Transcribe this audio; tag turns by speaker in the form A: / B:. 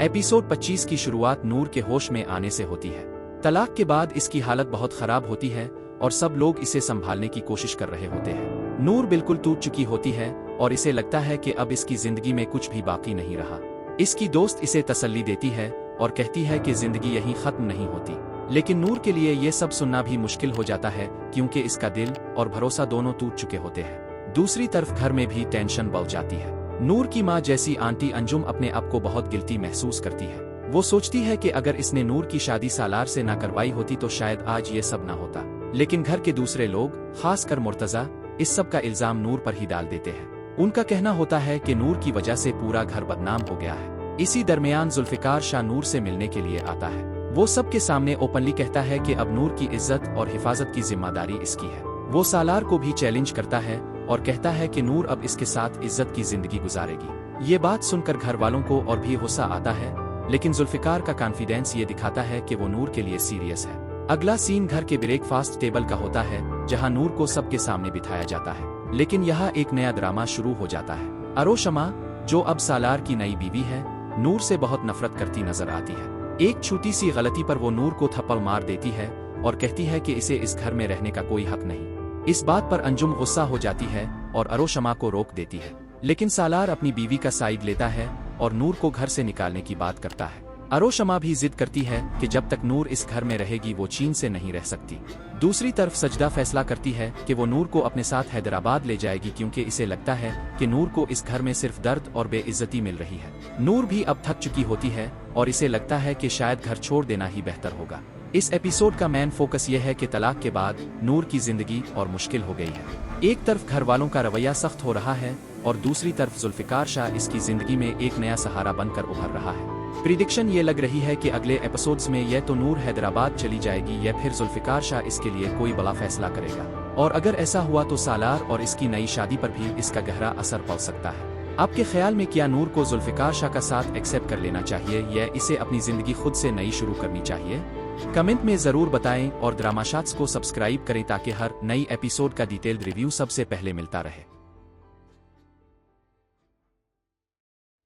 A: Episode 25 की शुरुआत नूर के होश में आने से होती है। तलाक के बाद इसकी हालत बहुत खराब होती है और सब लोग इसे संभालने की कोशिश कर रहे होते हैं। नूर बिल्कुल टूट चुकी होती है और इसे लगता है कि अब इसकी जिंदगी में कुछ भी बाकी नहीं रहा। इसकी दोस्त इसे तसल्ली देती है और कहती है कि जिंदगी यहीं खत्म नहीं होती, लेकिन नूर के लिए ये सब सुनना भी मुश्किल हो जाता है क्योंकि इसका दिल और भरोसा दोनों टूट चुके होते हैं। दूसरी तरफ घर में भी टेंशन बढ़ जाती है। नूर की माँ जैसी आंटी अंजुम अपने आप को बहुत गिल्टी महसूस करती है। वो सोचती है कि अगर इसने नूर की शादी सालार से ना करवाई होती तो शायद आज ये सब ना होता, लेकिन घर के दूसरे लोग, खासकर मुर्तजा, इस सब का इल्जाम नूर पर ही डाल देते हैं। उनका कहना होता है कि नूर की वजह से पूरा घर बदनाम हो गया है। इसी दरमियान जुल्फिकार शाह नूर से मिलने के लिए आता है। वो सबके सामने ओपनली कहता है कि अब नूर की इज्जत और हिफाजत की जिम्मेदारी इसकी है। वो सालार को भी चैलेंज करता है और कहता है कि नूर अब इसके साथ इज्जत की जिंदगी गुजारेगी। ये बात सुनकर घर वालों को और भी गुस्सा आता है, लेकिन जुल्फिकार का कॉन्फिडेंस ये दिखाता है कि वो नूर के लिए सीरियस है। अगला सीन घर के ब्रेकफास्ट टेबल का होता है, जहां नूर को सबके सामने बिठाया जाता है। लेकिन यहाँ एक नया ड्रामा शुरू हो जाता है। अरोशमा, जो अब सालार की नई बीवी है, नूर से बहुत नफरत करती नजर आती है। एक छोटी सी गलती पर वो नूर को थप्पड़ मार देती है और कहती है कि इसे इस घर में रहने का कोई हक नहीं। इस बात पर अंजुम गुस्सा हो जाती है और अरोशमा को रोक देती है, लेकिन सालार अपनी बीवी का साइड लेता है और नूर को घर से निकालने की बात करता है। अरोशमा भी जिद करती है कि जब तक नूर इस घर में रहेगी वो चीन से नहीं रह सकती। दूसरी तरफ सजदा फैसला करती है कि वो नूर को अपने साथ हैदराबाद ले जाएगी क्योंकि इसे लगता है कि नूर को इस घर में सिर्फ दर्द और बेइज्जती मिल रही है। नूर भी अब थक चुकी होती है और इसे लगता है कि शायद घर छोड़ देना ही बेहतर होगा। इस एपिसोड का मेन फोकस यह है कि तलाक के बाद नूर की जिंदगी और मुश्किल हो गई है। एक तरफ घर वालों का रवैया सख्त हो रहा है और दूसरी तरफ जुल्फिकार शाह इसकी जिंदगी में एक नया सहारा बनकर उभर रहा है। प्रिडिक्शन ये लग रही है कि अगले एपिसोड्स में यह तो नूर हैदराबाद चली जाएगी या फिर जुल्फिकार शाह इसके लिए कोई बड़ा फैसला करेगा, और अगर ऐसा हुआ तो सालार और इसकी नई शादी पर भी इसका गहरा असर पड़ सकता है। आपके ख्याल में क्या नूर को जुल्फिकार शाह का साथ एक्सेप्ट कर लेना चाहिए या इसे अपनी जिंदगी खुद से नई शुरू करनी चाहिए? कमेंट में जरूर बताएं और ड्रामा शॉट्स को सब्सक्राइब करें ताकि हर नई एपिसोड का डिटेल्ड रिव्यू सबसे पहले मिलता रहे।